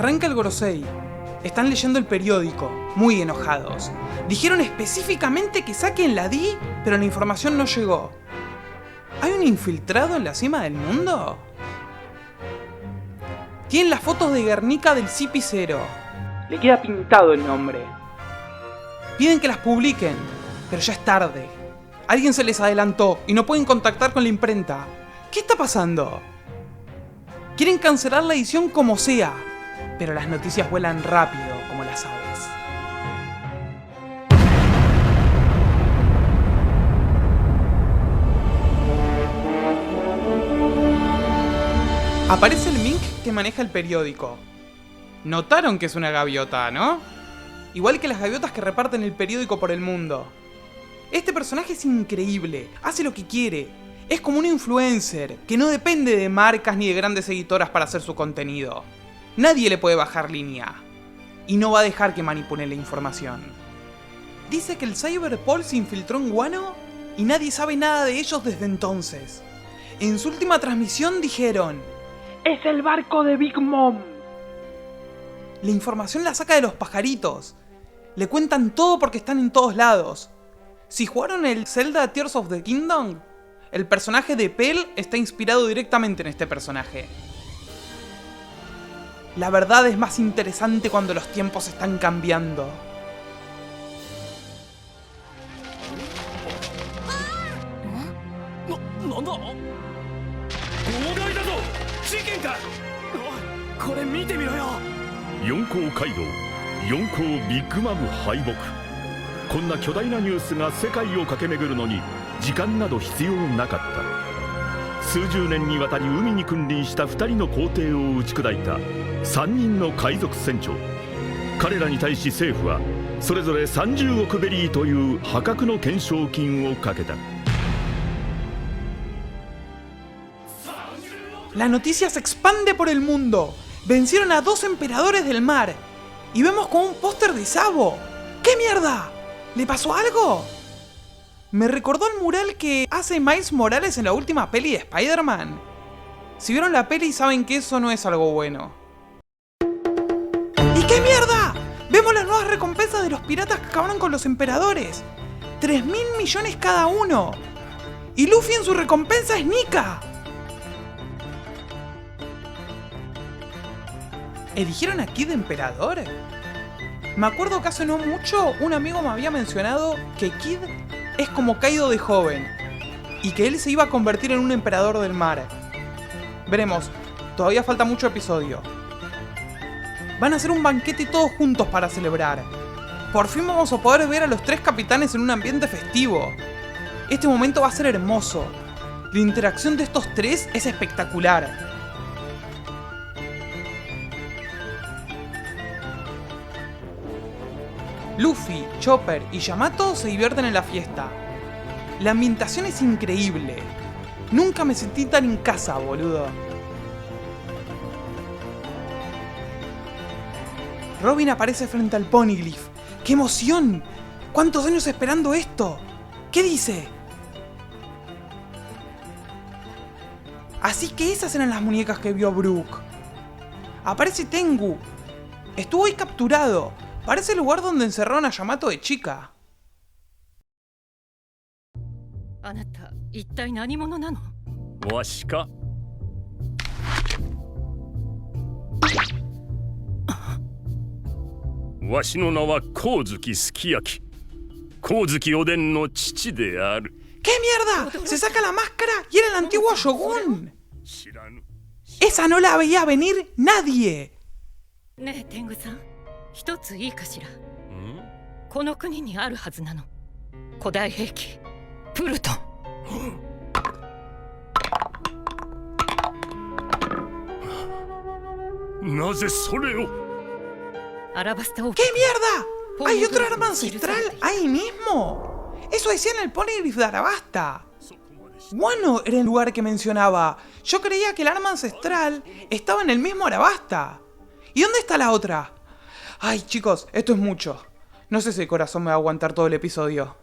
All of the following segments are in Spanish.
Arranca el Gorosei. Están leyendo el periódico, muy enojados. Dijeron específicamente que saquen la D, pero la información no llegó. ¿Hay un infiltrado en la cima del mundo? Tienen las fotos de Guernica del CP0. Le queda pintado el nombre. Piden que las publiquen, pero ya es tarde. Alguien se les adelantó y no pueden contactar con la imprenta. ¿Qué está pasando? Quieren cancelar la edición como sea, pero las noticias vuelan rápido como las aves. Aparece el Mink que maneja el periódico. Notaron que es una gaviota, ¿no? Igual que las gaviotas que reparten el periódico por el mundo. Este personaje es increíble, hace lo que quiere. Es como un influencer, que no depende de marcas ni de grandes editoras para hacer su contenido. Nadie le puede bajar línea. Y no va a dejar que manipulen la información. Dice que el Cyberpol se infiltró en Wano y nadie sabe nada de ellos desde entonces. En su última transmisión dijeron: ¡es el barco de Big Mom! La información la saca de los pajaritos. Le cuentan todo porque están en todos lados. Si jugaron el Zelda Tears of the Kingdom, el personaje de Pell está inspirado directamente en este personaje. La verdad es más interesante cuando los tiempos están cambiando. Yonkou Kaido, Yonkou Big Mom 敗北。こんな巨大なニュースが世界を駆け巡るのに時間など必要なかった。数十年にわたり海に君臨した2人の皇帝を打ち砕いた3人の海賊船長。彼らに対し政府はそれぞれ30億ベリーという破格の懸賞金をかけた。La noticia se expande por el mundo. Vencieron a 2 emperadores del mar. Y vemos como un póster de Sabo. ¿Qué mierda? ¿Le pasó algo? Me recordó el mural que hace Miles Morales en la última peli de Spider-Man. Si vieron la peli saben que eso no es algo bueno. ¿Y qué mierda? Vemos las nuevas recompensas de los piratas que acabaron con los emperadores. 3.000 millones cada uno. Y Luffy en su recompensa es Nika. ¿Eligieron a Kid emperador? Me acuerdo que hace no mucho un amigo me había mencionado que Kid es como Kaido de joven y que él se iba a convertir en un emperador del mar. Veremos, todavía falta mucho episodio. Van a hacer un banquete todos juntos para celebrar. Por fin vamos a poder ver a los 3 capitanes en un ambiente festivo. Este momento va a ser hermoso. La interacción de estos 3 es espectacular. Luffy, Chopper y Yamato se divierten en la fiesta. La ambientación es increíble. Nunca me sentí tan en casa, boludo. Robin aparece frente al Poneglyph. ¡Qué emoción! ¿Cuántos años esperando esto? ¿Qué dice? Así que esas eran las muñecas que vio Brook. Aparece Tengu. Estuvo ahí capturado. Parece el lugar donde encerraron a Yamato de chica. ¿Qué mierda? Se saca la máscara y era el antiguo Shogun. Esa no la veía venir nadie. 一ついいかしら。この国にあるはずなの。古代兵器プルトン。なぜそれを？ ¿Qué mierda? ¿Hay otro arma ancestral ahí mismo? Eso decía en el Poneglyph de Arabasta. Wano era el lugar que mencionaba. Yo creía que el arma ancestral estaba en el mismo Arabasta. ¿Y dónde está la otra? Ay, chicos, esto es mucho. No sé si el corazón me va a aguantar todo el episodio.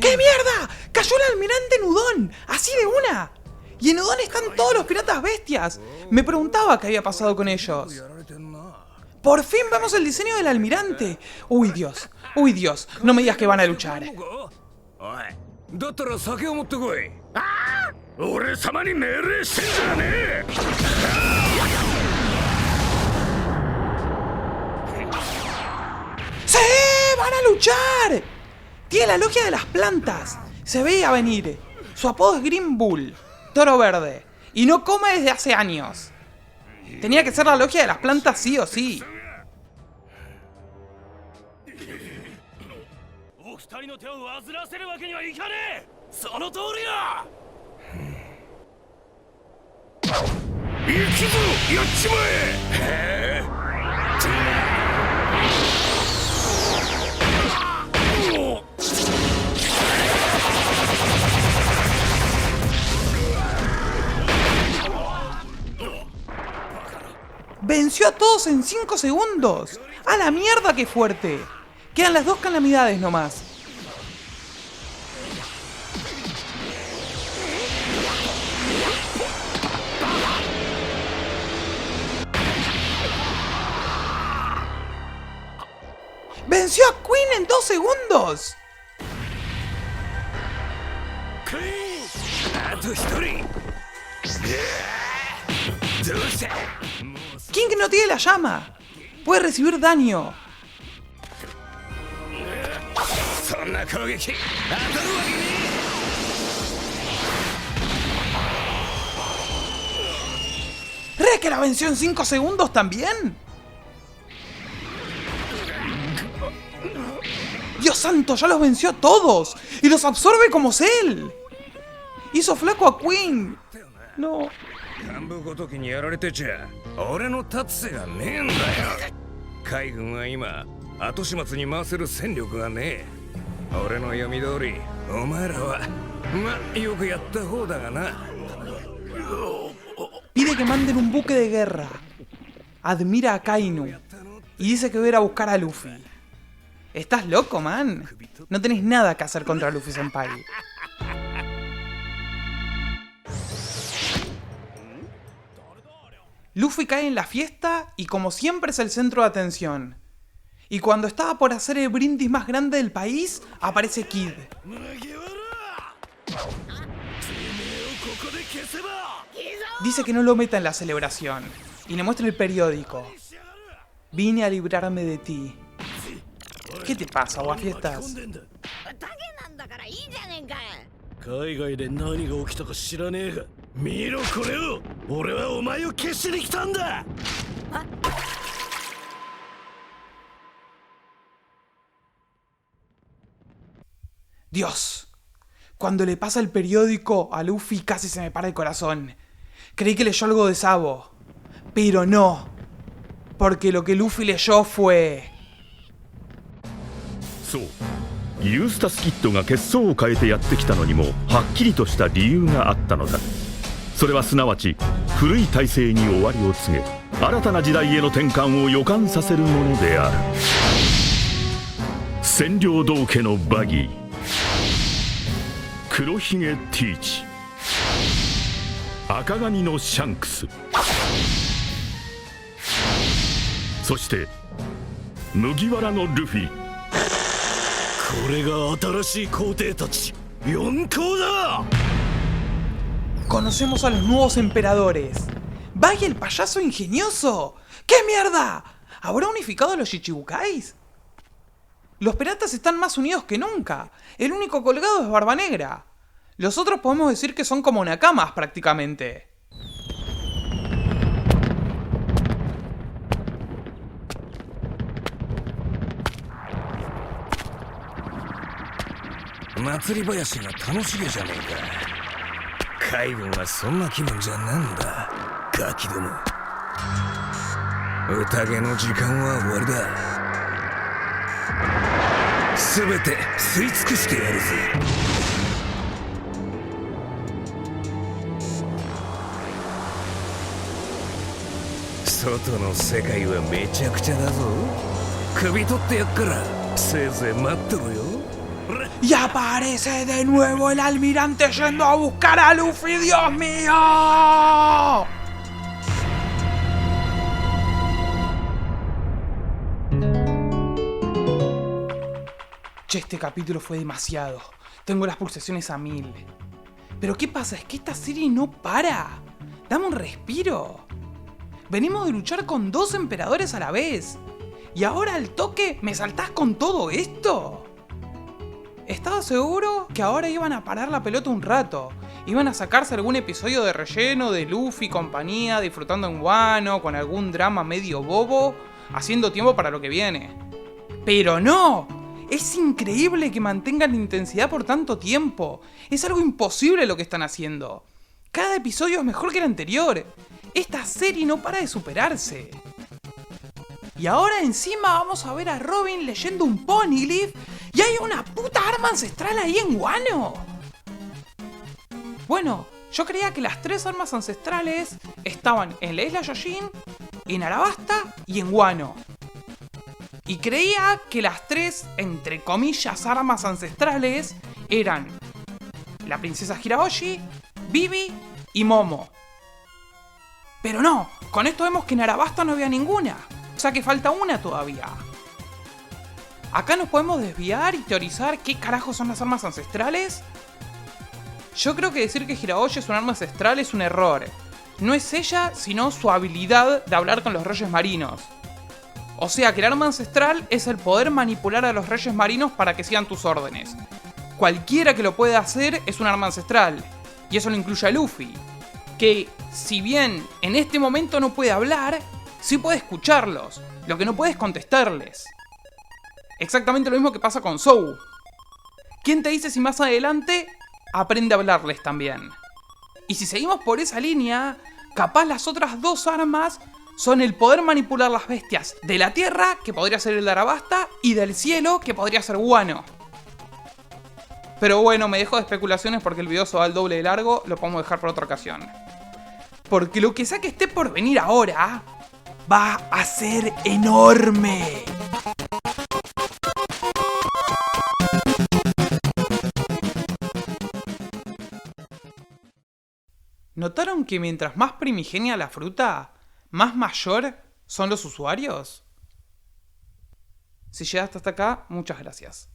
¿Qué mierda? ¡Cayó el almirante en Udon! ¡Así de una! Y en Udon están todos los piratas bestias. Me preguntaba qué había pasado con ellos. ¡Por fin vemos el diseño del almirante! ¡Uy, Dios! ¡Uy, Dios! No me digas que van a luchar. ¡Sí! ¡Van a luchar! Tiene la logia de las plantas. Se veía venir. Su apodo es Green Bull, toro verde. Y no come desde hace años. Tenía que ser la logia de las plantas sí o sí. Venció a todos en 5 segundos. ¡A la mierda qué fuerte! Quedan las 2 calamidades nomás. ¡Venció a Queen en 2 segundos! King no tiene la llama. Puede recibir daño. ¿Re que la venció en 5 segundos también? ¡Dios santo! ¡Ya los venció a todos! ¡Y los absorbe como Cell! ¡Hizo flaco a Queen! No. Pide que manden un buque de guerra. Admira a Kainu. Y dice que va a ir a buscar a Luffy. ¿Estás loco, man? No tenés nada que hacer contra Luffy Senpai. Luffy cae en la fiesta y como siempre es el centro de atención. Y cuando estaba por hacer el brindis más grande del país, aparece Kid. Dice que no lo meta en la celebración y le muestra el periódico. Vine a librarme de ti. ¿Qué te pasa, guafiestas? Dios, cuando le pasa el periódico a Luffy casi se me para el corazón. Creí que leyó algo de Sabo, pero no, porque lo que Luffy leyó fue... そうユースタスキッドが血相を変えてやってきたのにもはっきりとした理由があったのだ。それはすなわち古い体制に終わりを告げ新たな時代への転換を予感させるものである。占領道家のバギー、黒ひげティーチ、赤髪のシャンクス、そして麦わらのルフィ。これが新しい皇帝たち4校だ。 Conocemos a los nuevos emperadores. ¡Vaya el payaso ingenioso! ¿Qué mierda? ¿Habrá unificado a los Shichibukais? Los piratas están más unidos que nunca. El único colgado es Barba Negra. Los otros podemos decir que son como nakamas prácticamente. Matsuri Bayashiが楽しげじゃねえか。海軍はそんな気分じゃなんだ。ガキども。宴の時間は終わりだ。すべて吸い尽くしてやるぜ。外の世界はめちゃくちゃだぞ。首取ってやっから。せいぜい待ってろよ。 Y aparece de nuevo el almirante yendo a buscar a Luffy, Dios mío. Che, este capítulo fue demasiado. Tengo las pulsaciones a 1000. Pero ¿qué pasa? Es que esta serie no para. Dame un respiro. Venimos de luchar con 2 emperadores a la vez. Y ahora al toque me saltás con todo esto. Estaba seguro que ahora iban a parar la pelota un rato. Iban a sacarse algún episodio de relleno de Luffy y compañía, disfrutando en Wano, con algún drama medio bobo, haciendo tiempo para lo que viene. ¡Pero no! Es increíble que mantengan la intensidad por tanto tiempo. Es algo imposible lo que están haciendo. Cada episodio es mejor que el anterior. Esta serie no para de superarse. Y ahora encima vamos a ver a Robin leyendo un Poneglyph y hay una puta arma ancestral ahí en Wano. Bueno, yo creía que las 3 armas ancestrales estaban en la isla Yojin, en Arabasta y en Wano. Y creía que las 3, entre comillas, armas ancestrales eran la princesa Hiraoshi, Vivi y Momo. Pero no, con esto vemos que en Arabasta no había ninguna. O sea que falta una todavía. Acá nos podemos desviar y teorizar qué carajos son las armas ancestrales. Yo creo que decir que Hiraoshi es un arma ancestral es un error. No es ella, sino su habilidad de hablar con los reyes marinos. O sea que el arma ancestral es el poder manipular a los reyes marinos para que sigan tus órdenes. Cualquiera que lo pueda hacer es un arma ancestral. Y eso lo incluye a Luffy. Que, si bien en este momento no puede hablar, sí puede escucharlos. Lo que no puede es contestarles. Exactamente lo mismo que pasa con Zou. ¿Quién te dice si más adelante aprende a hablarles también? Y si seguimos por esa línea, capaz las otras 2 armas son el poder manipular las bestias de la tierra, que podría ser el de Arabasta, y del cielo, que podría ser Wano. Pero bueno, me dejo de especulaciones porque el video se va al doble de largo, lo podemos dejar para otra ocasión. Porque lo que sea que esté por venir ahora va a ser enorme. ¿Notaron que mientras más primigenia la fruta, más mayor son los usuarios? Si llegaste hasta acá, muchas gracias.